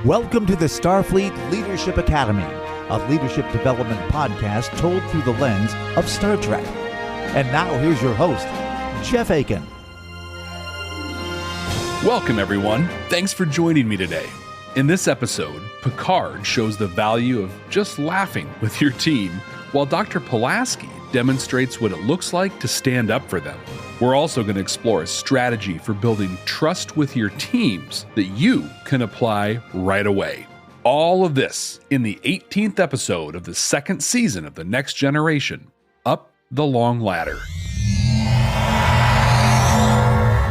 Welcome to the Starfleet Leadership Academy, a leadership development podcast told through the lens of Star Trek. And now here's your host, Jeff Akin. Welcome, everyone. Thanks for joining me today. In this episode, Picard shows the value of just laughing with your team, while Dr. Pulaski demonstrates what it looks like to stand up for them. We're also going to explore a strategy for building trust with your teams that you can apply right away. All of this in the 18th episode of the second season of The Next Generation, Up the Long Ladder.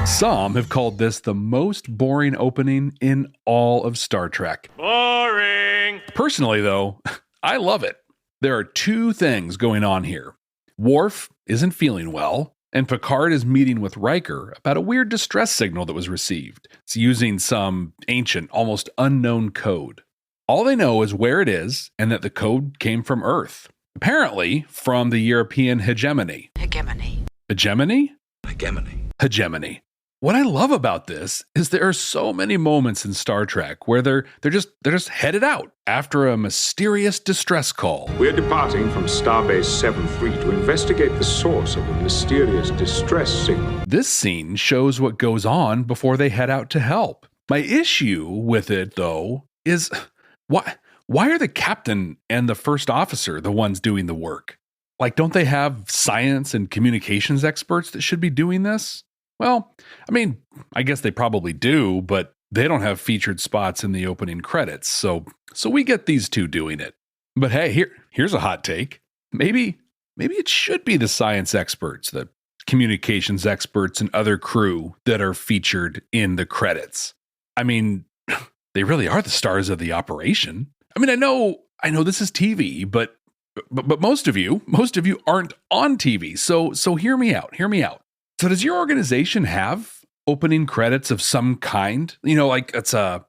Some have called this the most boring opening in all of Star Trek. Boring! Personally, though, I love it. There are two things going on here. Worf isn't feeling well, and Picard is meeting with Riker about a weird distress signal that was received. It's using some ancient, almost unknown code. All they know is where it is and that the code came from Earth. Apparently from the European hegemony. Hegemony? What I love about this is there are so many moments in Star Trek where they're just headed out after a mysterious distress call. We're departing from Starbase 7-3 to investigate the source of the mysterious distress signal. This scene shows what goes on before they head out to help. My issue with it, though, is why are the captain and the first officer the ones doing the work? Like, don't they have science and communications experts that should be doing this? Well, I mean, I guess they probably do, but they don't have featured spots in the opening credits, so we get these two doing it. But hey, here's a hot take. Maybe it should be the science experts, the communications experts, and other crew that are featured in the credits. I mean, they really are the stars of the operation. I mean, I know this is TV, but most of you aren't on TV, so hear me out. So does your organization have opening credits of some kind? You know, like it's a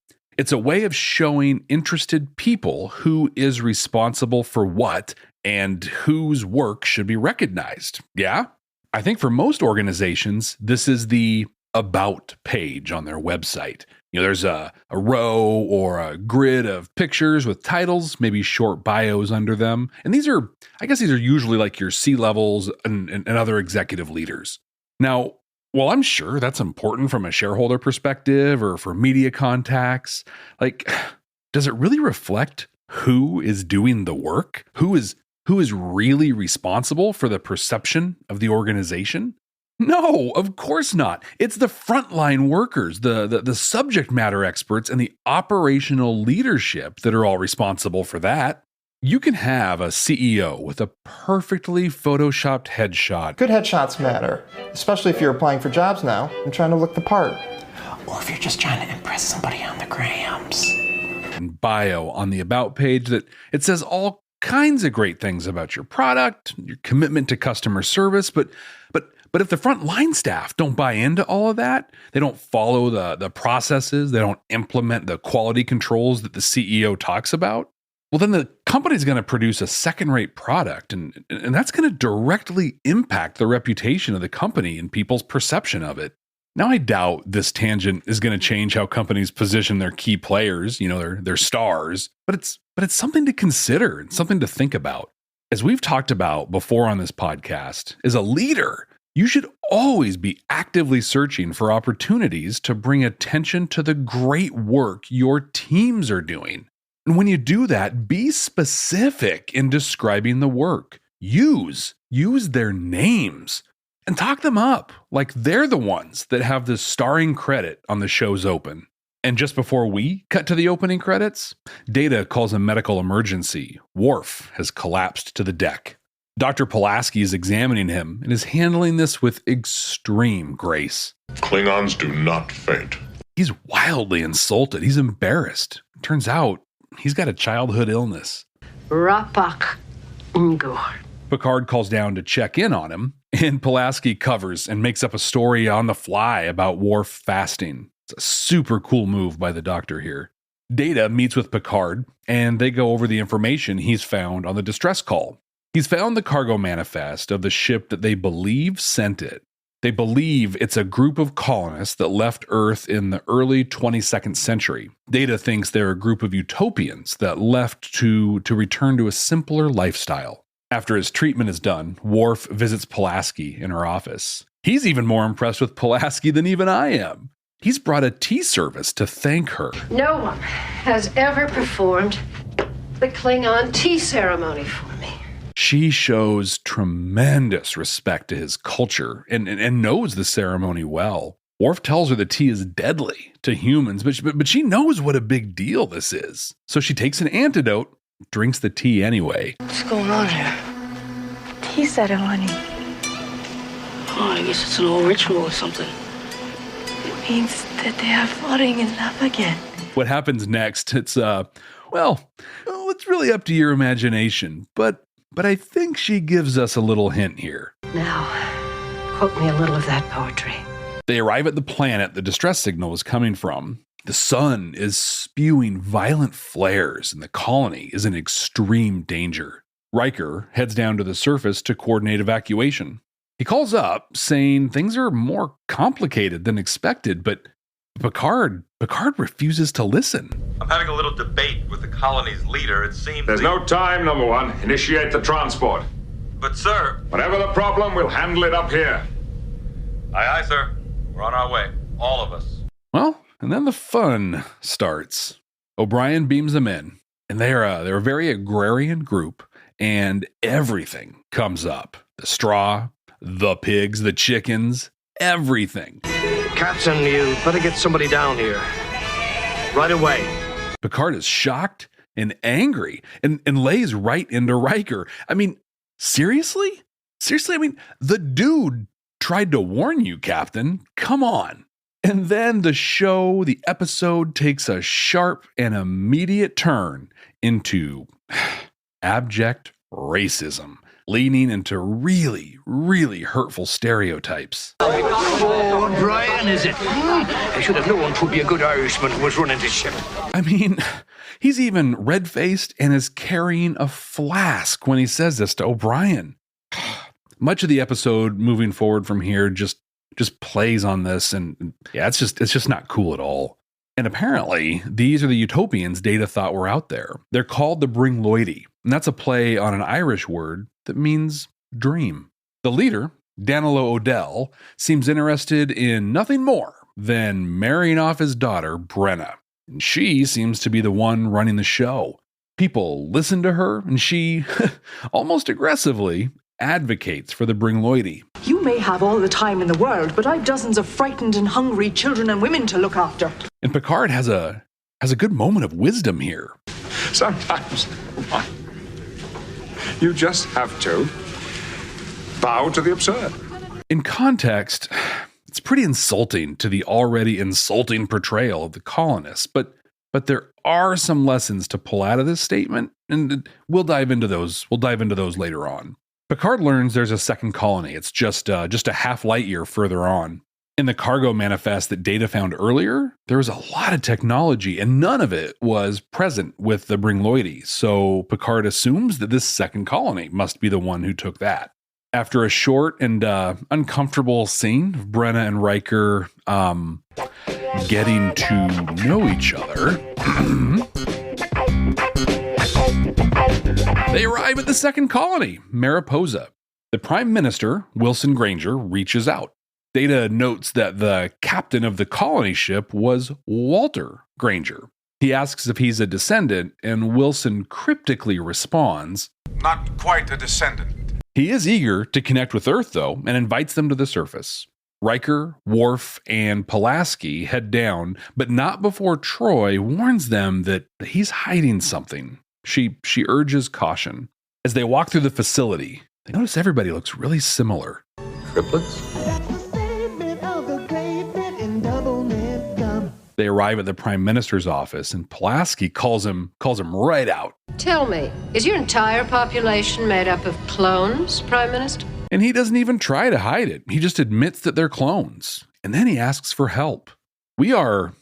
way of showing interested people who is responsible for what and whose work should be recognized. Yeah? I think for most organizations, this is the about page on their website. You know, there's a row or a grid of pictures with titles, maybe short bios under them. And these are usually like your C-levels and other executive leaders. Now, while I'm sure that's important from a shareholder perspective or for media contacts, like, does it really reflect who is doing the work? Who is really responsible for the perception of the organization? No, of course not. It's the frontline workers, the subject matter experts, and the operational leadership that are all responsible for that. You can have a CEO with a perfectly photoshopped headshot. Good headshots matter, especially if you're applying for jobs now and trying to look the part. Or if you're just trying to impress somebody on the grams. And bio on the about page that it says all kinds of great things about your product, your commitment to customer service, but if the frontline staff don't buy into all of that, they don't follow the processes, they don't implement the quality controls that the CEO talks about, well, then the company's going to produce a second-rate product, and that's going to directly impact the reputation of the company and people's perception of it. Now, I doubt this tangent is going to change how companies position their key players, you know, their stars, but it's something to consider and something to think about. As we've talked about before on this podcast, as a leader, you should always be actively searching for opportunities to bring attention to the great work your teams are doing. And when you do that, be specific in describing the work. Use their names and talk them up like they're the ones that have the starring credit on the show's open. And just before we cut to the opening credits, Data calls a medical emergency. Worf has collapsed to the deck. Dr. Pulaski is examining him and is handling this with extreme grace. Klingons do not faint. He's wildly insulted. He's embarrassed. Turns out, he's got a childhood illness. Rapak Ngor. Picard calls down to check in on him, and Pulaski covers and makes up a story on the fly about Worf fasting. It's a super cool move by the doctor here. Data meets with Picard, and they go over the information he's found on the distress call. He's found the cargo manifest of the ship that they believe sent it. They believe it's a group of colonists that left Earth in the early 22nd century. Data thinks they're a group of utopians that left to return to a simpler lifestyle. After his treatment is done, Worf visits Pulaski in her office. He's even more impressed with Pulaski than even I am. He's brought a tea service to thank her. No one has ever performed the Klingon tea ceremony for me. She shows tremendous respect to his culture and knows the ceremony well. Worf tells her the tea is deadly to humans, but she knows what a big deal this is. So she takes an antidote, drinks the tea anyway. What's going on here? Tea ceremony. Oh, I guess it's an old ritual or something. It means that they are falling in love again. What happens next? It's it's really up to your imagination, but I think she gives us a little hint here. Now, quote me a little of that poetry. They arrive at the planet the distress signal is coming from. The sun is spewing violent flares, and the colony is in extreme danger. Riker heads down to the surface to coordinate evacuation. He calls up, saying things are more complicated than expected, but Picard refuses to listen. I'm having a little debate with the colony's leader. It seems There's no time, number one. Initiate the transport. But, sir... Whatever the problem, we'll handle it up here. Aye, sir. We're on our way. All of us. Well, and then the fun starts. O'Brien beams them in, and they're a very agrarian group, and everything comes up. The straw, the pigs, the chickens, everything. Captain, you better get somebody down here. Right away. Picard is shocked and angry and lays right into Riker. I mean, seriously? Seriously? I mean, the dude tried to warn you, Captain. Come on. And then the episode takes a sharp and immediate turn into abject racism, leaning into really, really hurtful stereotypes. Oh, O'Brien, is it? I should have known 'twould be a good Irishman who was running this ship. I mean, he's even red-faced and is carrying a flask when he says this to O'Brien. Much of the episode moving forward from here just plays on this, and yeah, it's just not cool at all. And apparently, these are the utopians Data thought were out there. They're called the Bringloidi, and that's a play on an Irish word that means dream. The leader, Danilo O'Dell, seems interested in nothing more than marrying off his daughter, Brenna. And she seems to be the one running the show. People listen to her, and she, almost aggressively, advocates for the Bringloidi. You may have all the time in the world, but I've dozens of frightened and hungry children and women to look after. And Picard has a good moment of wisdom here. Sometimes you just have to bow to the absurd. In context, it's pretty insulting to the already insulting portrayal of the colonists, but there are some lessons to pull out of this statement, and we'll dive into those later on. Picard learns there's a second colony. It's just a half light year further on. In the cargo manifest that Data found earlier, there was a lot of technology, and none of it was present with the Bringloidi. So Picard assumes that this second colony must be the one who took that. After a short and uncomfortable scene of Brenna and Riker getting to know each other, they arrive at the second colony, Mariposa. The Prime Minister, Wilson Granger, reaches out. Data notes that the captain of the colony ship was Walter Granger. He asks if he's a descendant, and Wilson cryptically responds, "Not quite a descendant." He is eager to connect with Earth, though, and invites them to the surface. Riker, Worf, and Pulaski head down, but not before Troy warns them that he's hiding something. She urges caution. As they walk through the facility, they notice everybody looks really similar. Triplets? They arrive at the Prime Minister's office, and Pulaski calls him right out. Tell me, is your entire population made up of clones, Prime Minister? And he doesn't even try to hide it. He just admits that they're clones. And then he asks for help. We are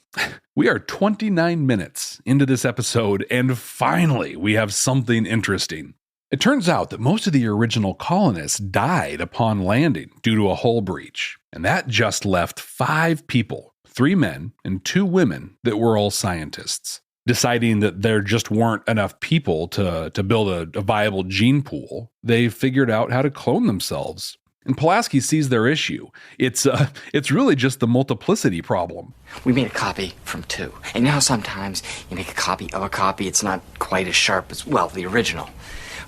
29 minutes into this episode, and finally we have something interesting. It turns out that most of the original colonists died upon landing due to a hull breach, and that just left 5 people, 3 men and 2 women that were all scientists. Deciding that there just weren't enough people to build a viable gene pool, they figured out how to clone themselves. And Pulaski sees their issue. It's really just the multiplicity problem. We made a copy from 2. And you know how sometimes you make a copy of a copy, it's not quite as sharp as, well, the original.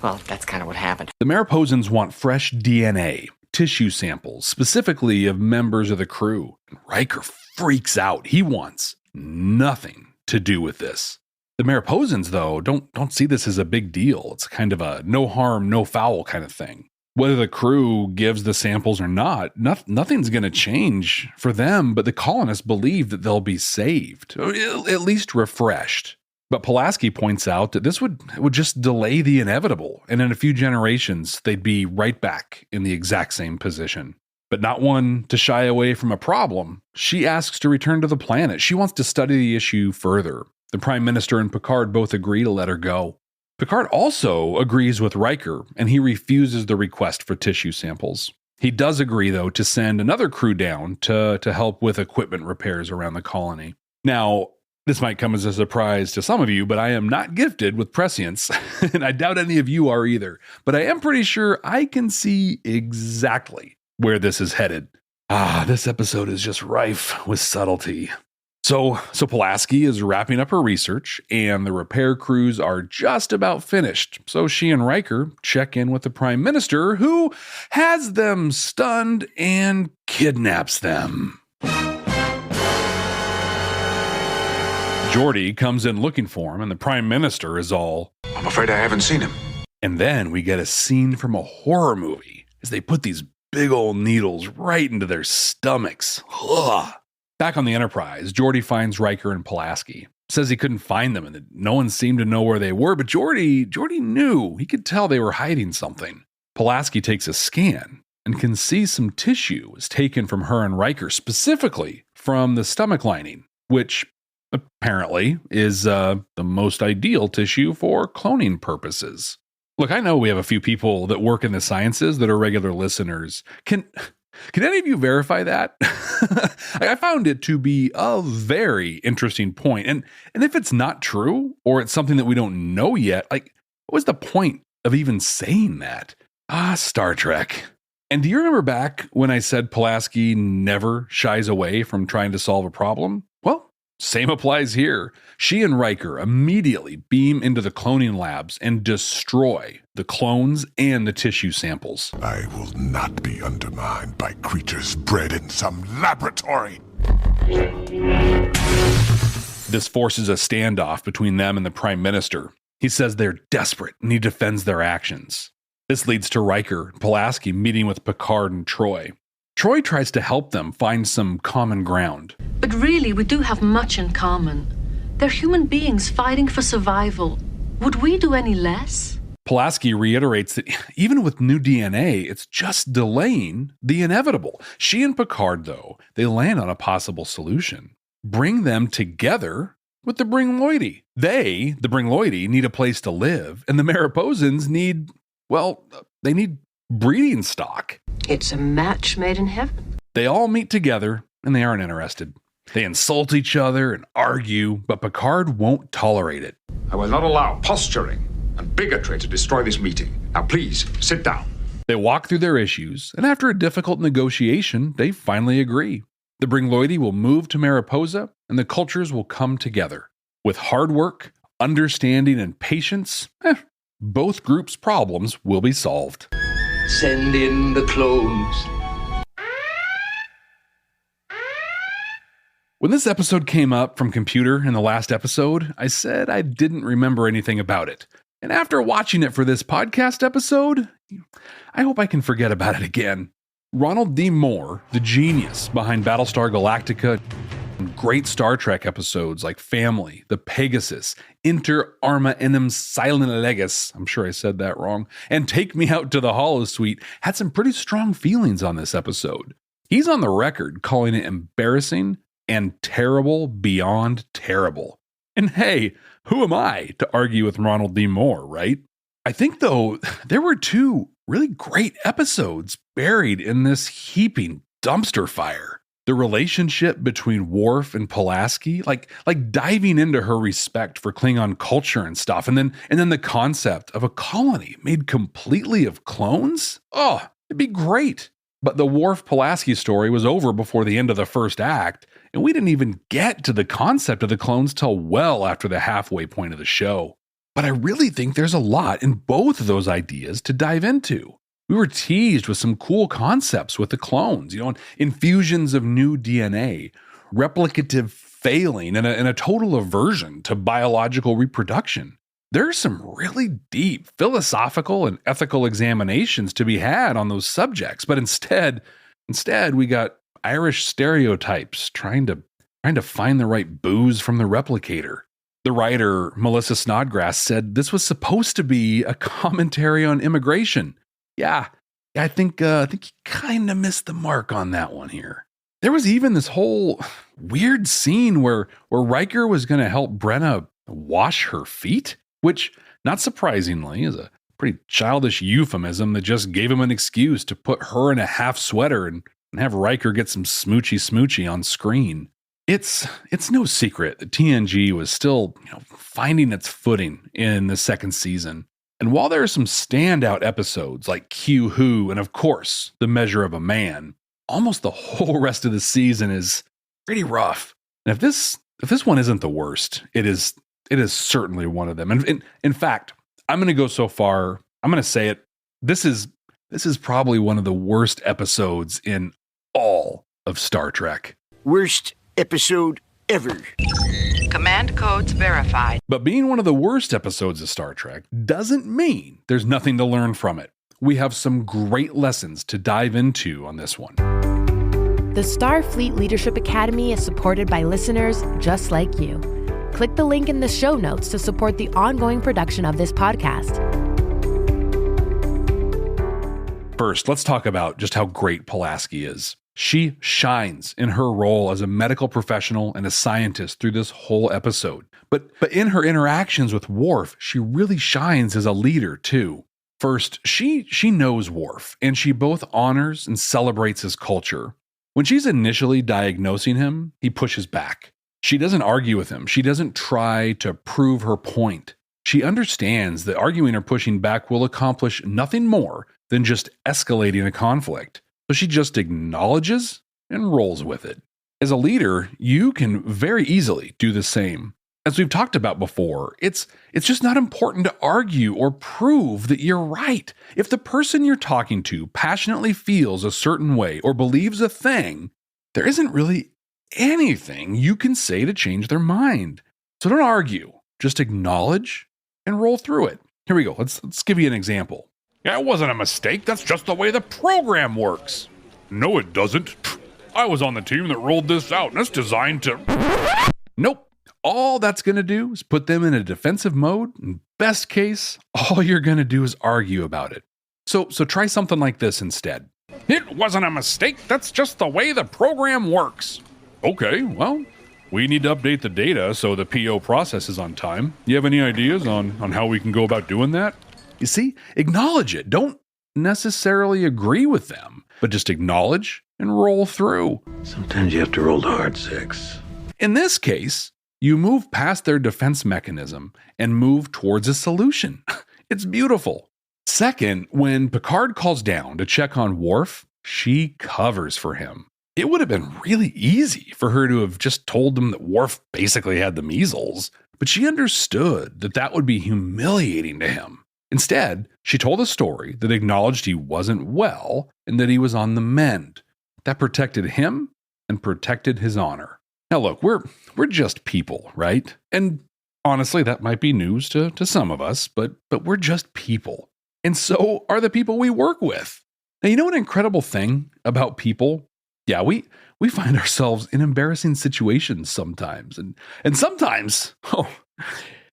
Well, that's kind of what happened. The Mariposans want fresh DNA, tissue samples, specifically of members of the crew. And Riker freaks out. He wants nothing to do with this. The Mariposans, though, don't see this as a big deal. It's kind of a no harm, no foul kind of thing. Whether the crew gives the samples or not, nothing's going to change for them, but the colonists believe that they'll be saved, or at least refreshed. But Pulaski points out that this would just delay the inevitable, and in a few generations, they'd be right back in the exact same position. But not one to shy away from a problem, she asks to return to the planet. She wants to study the issue further. The Prime Minister and Picard both agree to let her go. Picard also agrees with Riker, and he refuses the request for tissue samples. He does agree, though, to send another crew down to help with equipment repairs around the colony. Now, this might come as a surprise to some of you, but I am not gifted with prescience, and I doubt any of you are either. But I am pretty sure I can see exactly where this is headed. This episode is just rife with subtlety. So Pulaski is wrapping up her research, and the repair crews are just about finished. So she and Riker check in with the Prime Minister, who has them stunned and kidnaps them. Geordi comes in looking for him, and the Prime Minister is all, I'm afraid I haven't seen him. And then we get a scene from a horror movie as they put these big old needles right into their stomachs. Ugh. Back on the Enterprise, Geordi finds Riker and Pulaski. Says he couldn't find them and that no one seemed to know where they were, but Geordi knew. He could tell they were hiding something. Pulaski takes a scan and can see some tissue was taken from her and Riker, specifically from the stomach lining, which apparently is the most ideal tissue for cloning purposes. Look, I know we have a few people that work in the sciences that are regular listeners. Can any of you verify that? I found it to be a very interesting point. And if it's not true, or it's something that we don't know yet, like, what was the point of even saying that? Star Trek. And do you remember back when I said Pulaski never shies away from trying to solve a problem? Well, same applies here. She and Riker immediately beam into the cloning labs and destroy the clones and the tissue samples. I will not be undermined by creatures bred in some laboratory. This forces a standoff between them and the Prime Minister. He says they're desperate and he defends their actions. This leads to Riker and Pulaski meeting with Picard and Troy. Troy tries to help them find some common ground. But really, we do have much in common. They're human beings fighting for survival. Would we do any less? Pulaski reiterates that even with new DNA, it's just delaying the inevitable. She and Picard, though, they land on a possible solution. Bring them together with the Bringloidi. They, the Bringloidi, need a place to live, and the Mariposans need, well, they need breeding stock. It's a match made in heaven. They all meet together, and they aren't interested. They insult each other and argue, but Picard won't tolerate it. I will not allow posturing and bigotry to destroy this meeting. Now please, sit down. They walk through their issues, and after a difficult negotiation, they finally agree. The Bringloidi will move to Mariposa, and the cultures will come together. With hard work, understanding, and patience, both groups' problems will be solved. Send in the clones. When this episode came up from computer in the last episode, I said I didn't remember anything about it. And after watching it for this podcast episode, I hope I can forget about it again. Ronald D. Moore, the genius behind Battlestar Galactica, and great Star Trek episodes like Family, The Pegasus, Inter Arma Enim Silent Legis, I'm sure I said that wrong, and Take Me Out to the Holosuite, had some pretty strong feelings on this episode. He's on the record calling it embarrassing and terrible beyond terrible. And hey, who am I to argue with Ronald D. Moore, right? I think, though, there were 2 really great episodes buried in this heaping dumpster fire. The relationship between Worf and Pulaski, like diving into her respect for Klingon culture and stuff, and then the concept of a colony made completely of clones. Oh, it'd be great. But the Worf Pulaski story was over before the end of the first act, and we didn't even get to the concept of the clones till well after the halfway point of the show. But I really think there's a lot in both of those ideas to dive into. We were teased with some cool concepts with the clones, infusions of new DNA, replicative failing, and a total aversion to biological reproduction. There's some really deep philosophical and ethical examinations to be had on those subjects, but instead we got Irish stereotypes trying to find the right booze from the replicator. The writer, Melissa Snodgrass, said this was supposed to be a commentary on immigration. Yeah, I think you kind of missed the mark on that one here. There was even this whole weird scene where Riker was going to help Brenna wash her feet, which, not surprisingly, is a pretty childish euphemism that just gave him an excuse to put her in a half sweater and have Riker get some smoochy on screen. It's no secret that TNG was still, finding its footing in the second season. And while there are some standout episodes like Q Who and of course The Measure of a Man, almost the whole rest of the season is pretty rough. And if this one isn't the worst, it is certainly one of them. And in fact, I'm going to go so far. I'm going to say it. This is probably one of the worst episodes in all of Star Trek. Worst episode ever. Command codes verified. But being one of the worst episodes of Star Trek doesn't mean there's nothing to learn from it. We have some great lessons to dive into on this one. The Starfleet Leadership Academy is supported by listeners just like you. Click the link in the show notes to support the ongoing production of this podcast. First, let's talk about just how great Pulaski is. She shines in her role as a medical professional and a scientist through this whole episode. But in her interactions with Worf, she really shines as a leader too. First, she knows Worf, and she both honors and celebrates his culture. When she's initially diagnosing him, he pushes back. She doesn't argue with him. She doesn't try to prove her point. She understands that arguing or pushing back will accomplish nothing more than just escalating a conflict. So she just acknowledges and rolls with it. As a leader, you can very easily do the same. As we've talked about before, it's just not important to argue or prove that you're right. If the person you're talking to passionately feels a certain way or believes a thing, there isn't really anything you can say to change their mind. So don't argue, just acknowledge and roll through it. Here we go. Let's give you an example. That wasn't a mistake. That's just the way the program works. No, it doesn't. I was on the team that rolled this out, and it's designed to... Nope. All that's going to do is put them in a defensive mode. In best case, all you're going to do is argue about it. So try something like this instead. It wasn't a mistake. That's just the way the program works. Okay, well, we need to update the data so the PO processes on time. You have any ideas on how we can go about doing that? You see, acknowledge it. Don't necessarily agree with them, but just acknowledge and roll through. Sometimes you have to roll the hard 6. In this case, you move past their defense mechanism and move towards a solution. It's beautiful. Second, when Picard calls down to check on Worf, she covers for him. It would have been really easy for her to have just told them that Worf basically had the measles, but she understood that would be humiliating to him. Instead, she told a story that acknowledged he wasn't well and that he was on the mend. That protected him and protected his honor. Now look, we're just people, right? And honestly, that might be news to some of us, but we're just people. And so are the people we work with. Now, you know an incredible thing about people? Yeah, we find ourselves in embarrassing situations sometimes. And sometimes,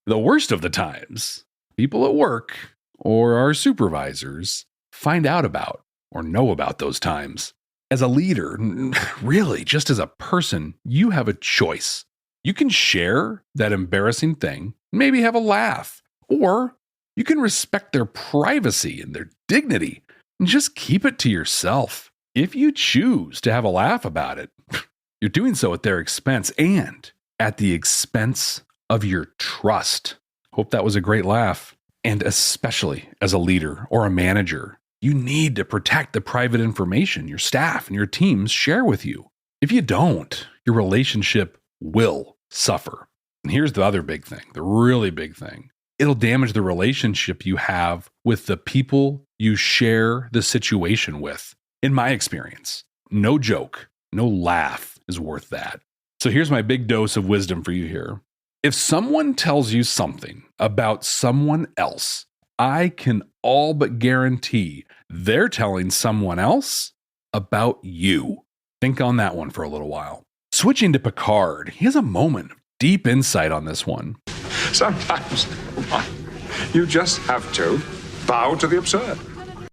the worst of the times, people at work or our supervisors find out about or know about those times. As a leader, really, just as a person, you have a choice. You can share that embarrassing thing, maybe have a laugh, or You can respect their privacy and their dignity and just keep it to yourself. If you choose to have a laugh about it, you're doing so at their expense and at the expense of your trust. Hope that was a great laugh. And especially as a leader or a manager, you need to protect the private information your staff and your teams share with you. If you don't, your relationship will suffer. And here's the other big thing, the really big thing. It'll damage the relationship you have with the people you share the situation with. In my experience, no joke, no laugh is worth that. So here's my big dose of wisdom for you here. If someone tells you something about someone else, I can all but guarantee they're telling someone else about you. Think on that one for a little while. Switching to Picard, he has a moment of deep insight on this one. Sometimes you just have to bow to the absurd.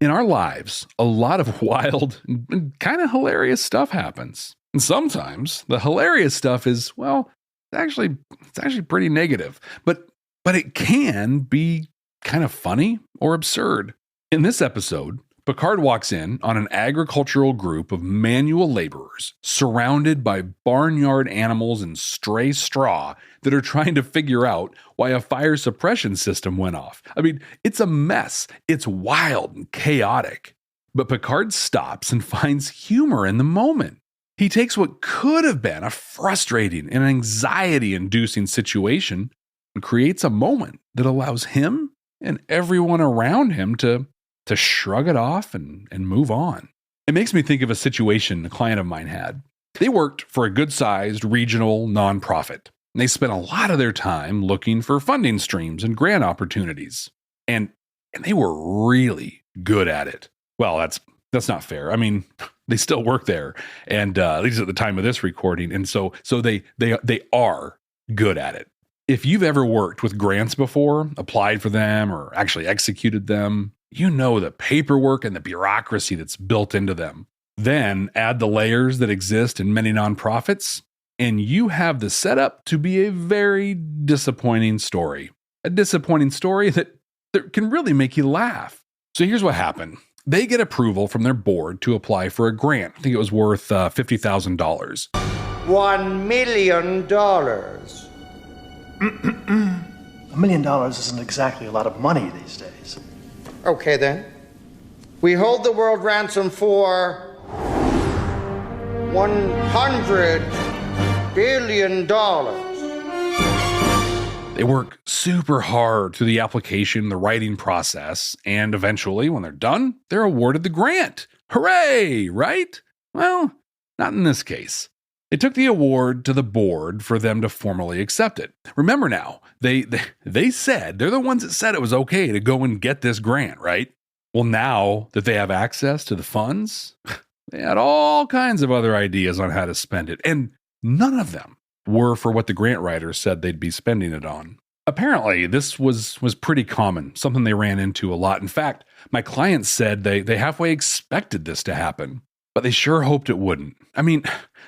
In our lives, a lot of wild and kind of hilarious stuff happens. And sometimes the hilarious stuff is, well, it's actually pretty negative. But it can be kind of funny or absurd. In this episode, Picard walks in on an agricultural group of manual laborers surrounded by barnyard animals and stray straw that are trying to figure out why a fire suppression system went off. I mean, it's a mess. It's wild and chaotic. But Picard stops and finds humor in the moment. He takes what could have been a frustrating and anxiety-inducing situation and creates a moment that allows him and everyone around him to shrug it off and move on. It makes me think of a situation a client of mine had. They worked for a good-sized regional nonprofit. And they spent a lot of their time looking for funding streams and grant opportunities. And they were really good at it. Well, that's not fair. I mean, they still work there, and at least at the time of this recording. And so they are good at it. If you've ever worked with grants before, applied for them, or actually executed them, you know the paperwork and the bureaucracy that's built into them. Then add the layers that exist in many nonprofits, and you have the setup to be a very disappointing story. A disappointing story that can really make you laugh. So here's what happened. They get approval from their board to apply for a grant. I think it was worth $50,000. $1 million. $1 million isn't exactly a lot of money these days. Okay, then. We hold the world ransom for $100 billion. They work super hard through the application, the writing process, and eventually, when they're done, they're awarded the grant. Hooray, right? Well, not in this case. It took the award to the board for them to formally accept it. Remember now, they said, they're the ones that said it was okay to go and get this grant, right? Well, now that they have access to the funds, they had all kinds of other ideas on how to spend it, and none of them were for what the grant writers said they'd be spending it on. Apparently, this was pretty common, something they ran into a lot. In fact, my clients said they halfway expected this to happen, but they sure hoped it wouldn't. I mean,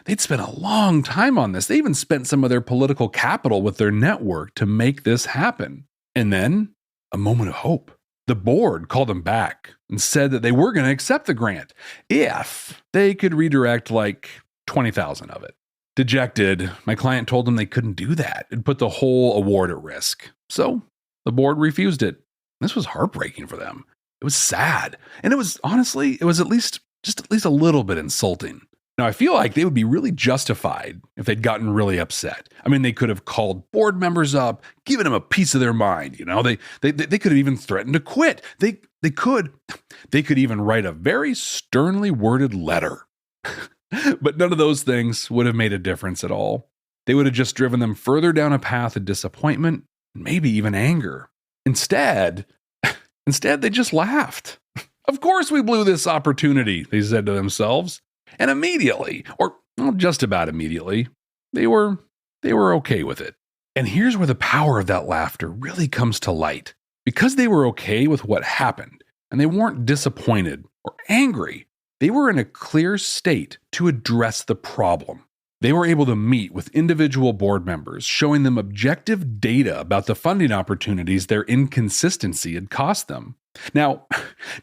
they'd spent a long time on this. They even spent some of their political capital with their network to make this happen. And then, a moment of hope. The board called them back and said that they were going to accept the grant if they could redirect like $20,000 of it. Dejected, my client told them they couldn't do that and put the whole award at risk. So the board refused it. This was heartbreaking for them. It was sad. And it was at least a little bit insulting. Now, I feel like they would be really justified if they'd gotten really upset. I mean, they could have called board members up, given them a piece of their mind. You know, they could have even threatened to quit. They could even write a very sternly worded letter. But none of those things would have made a difference at all. They would have just driven them further down a path of disappointment, maybe even anger. Instead, they just laughed. Of course we blew this opportunity, they said to themselves. And immediately, or just about immediately, they were okay with it. And here's where the power of that laughter really comes to light. Because they were okay with what happened, and they weren't disappointed or angry, they were in a clear state to address the problem. They were able to meet with individual board members, showing them objective data about the funding opportunities their inconsistency had cost them. Now,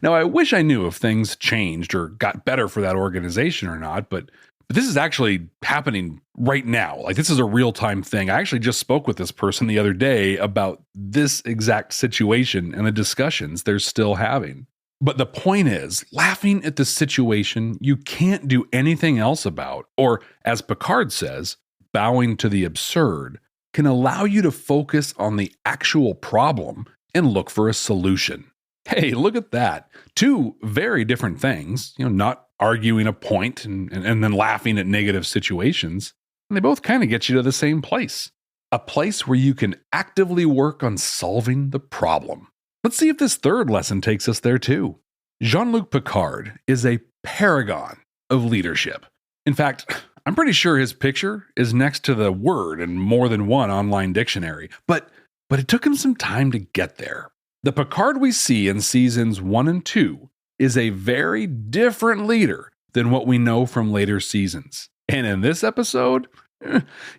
I wish I knew if things changed or got better for that organization or not, but this is actually happening right now. Like, this is a real-time thing. I actually just spoke with this person the other day about this exact situation and the discussions they're still having. But the point is, laughing at the situation you can't do anything else about, or as Picard says, bowing to the absurd, can allow you to focus on the actual problem and look for a solution. Hey, look at that. Two very different things, not arguing a point and then laughing at negative situations. And they both kind of get you to the same place. A place where you can actively work on solving the problem. Let's see if this third lesson takes us there too. Jean-Luc Picard is a paragon of leadership. In fact, I'm pretty sure his picture is next to the word in more than one online dictionary. But it took him some time to get there. The Picard we see in seasons 1 and 2 is a very different leader than what we know from later seasons. And in this episode,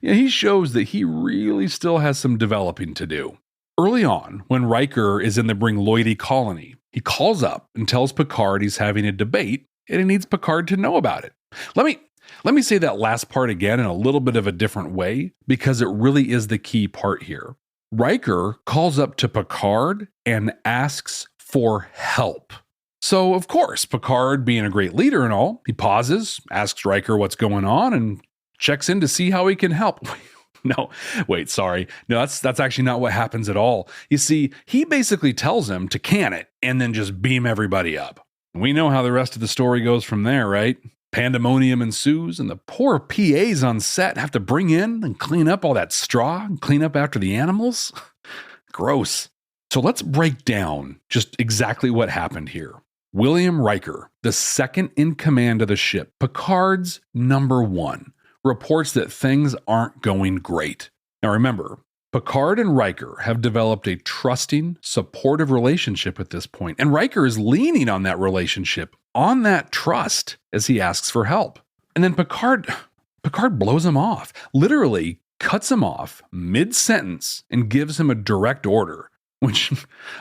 he shows that he really still has some developing to do. Early on, when Riker is in the Bringloidi colony, he calls up and tells Picard he's having a debate and he needs Picard to know about it. Let me say that last part again in a little bit of a different way, because it really is the key part here. Riker calls up to Picard and asks for help. So, of course, Picard, being a great leader and all, he pauses, asks Riker what's going on, and checks in to see how he can help. No, that's actually not what happens at all. You see, he basically tells him to can it and then just beam everybody up. We know how the rest of the story goes from there, right? Pandemonium ensues, and the poor PAs on set have to bring in and clean up all that straw and clean up after the animals. Gross. So let's break down just exactly what happened here. William Riker, the second in command of the ship, Picard's number 1, reports that things aren't going great. Now remember, Picard and Riker have developed a trusting, supportive relationship at this point, and Riker is leaning on that relationship, on that trust, as he asks for help. And then Picard blows him off, literally cuts him off mid-sentence and gives him a direct order, which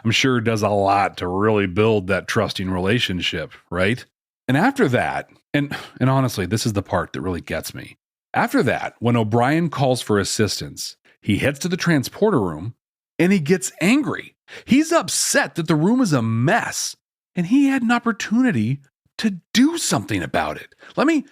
I'm sure does a lot to really build that trusting relationship, right? And after that, and honestly, this is the part that really gets me. After that, when O'Brien calls for assistance, he heads to the transporter room and he gets angry. He's upset that the room is a mess and he had an opportunity to do something about it. Let me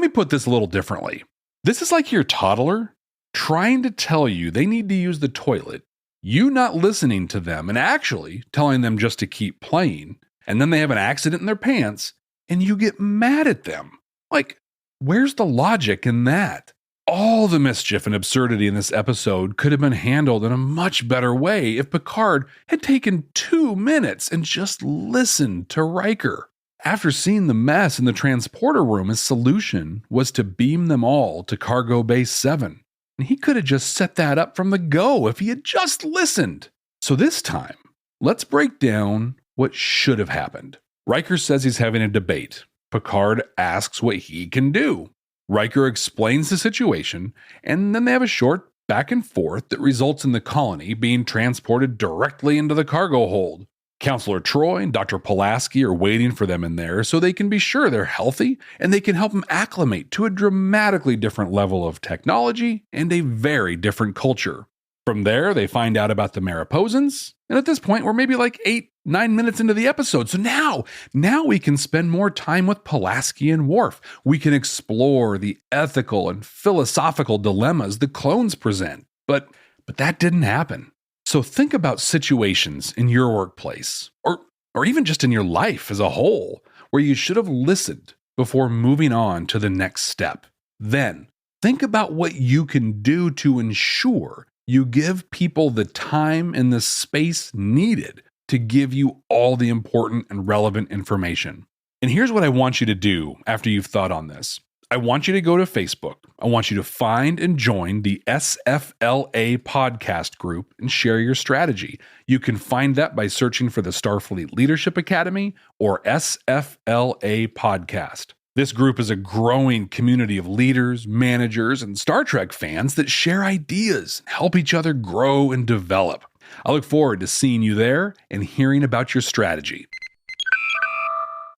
put this a little differently. This is like your toddler trying to tell you they need to use the toilet, you not listening to them and actually telling them just to keep playing, and then they have an accident in their pants and you get mad at them. Like, where's the logic in that? All the mischief and absurdity in this episode could have been handled in a much better way if Picard had taken 2 minutes and just listened to Riker. After seeing the mess in the transporter room, his solution was to beam them all to Cargo Bay 7. And he could have just set that up from the go if he had just listened. So this time, let's break down what should have happened. Riker says he's having a debate. Picard asks what he can do. Riker explains the situation, and then they have a short back and forth that results in the colony being transported directly into the cargo hold. Counselor Troy and Dr. Pulaski are waiting for them in there so they can be sure they're healthy and they can help them acclimate to a dramatically different level of technology and a very different culture. From there, they find out about the Mariposans, and at this point, we're maybe like 8-9 minutes into the episode. So now we can spend more time with Pulaski and Worf. We can explore the ethical and philosophical dilemmas the clones present. But that didn't happen. So think about situations in your workplace, or even just in your life as a whole, where you should have listened before moving on to the next step. Then think about what you can do to ensure you give people the time and the space needed to give you all the important and relevant information. And here's what I want you to do after you've thought on this. I want you to go to Facebook. I want you to find and join the SFLA podcast group and share your strategy. You can find that by searching for the Starfleet Leadership Academy or SFLA podcast. This group is a growing community of leaders, managers, and Star Trek fans that share ideas, help each other grow and develop. I look forward to seeing you there and hearing about your strategy.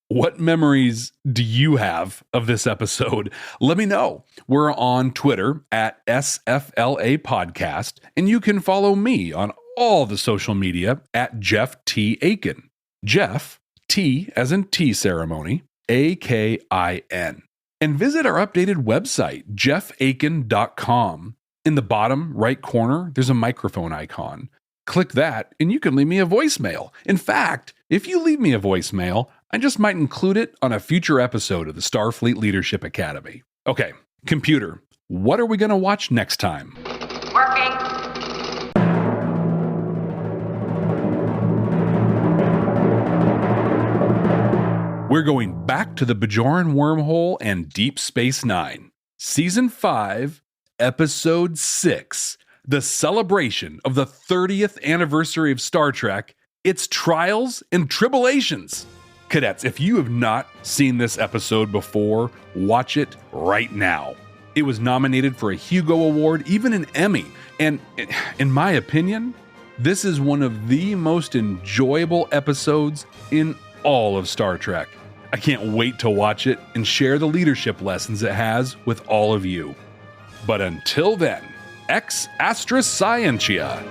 What memories do you have of this episode? Let me know. We're on Twitter at SFLA Podcast, and you can follow me on all the social media at Jeff T. Akin. Jeff, T as in tea ceremony, Akin. And visit our updated website, jeffakin.com. In the bottom right corner, there's a microphone icon. Click that and you can leave me a voicemail. In fact, if you leave me a voicemail, I just might include it on a future episode of the Starfleet Leadership Academy. Okay, computer, what are we going to watch next time? Working. We're going back to the Bajoran wormhole and Deep Space Nine. Season 5, Episode 6, the celebration of the 30th anniversary of Star Trek, its trials and tribulations. Cadets, if you have not seen this episode before, watch it right now. It was nominated for a Hugo Award, even an Emmy, and in my opinion, this is one of the most enjoyable episodes in all of Star Trek. I can't wait to watch it and share the leadership lessons it has with all of you. But until then, ex Astra Scientia.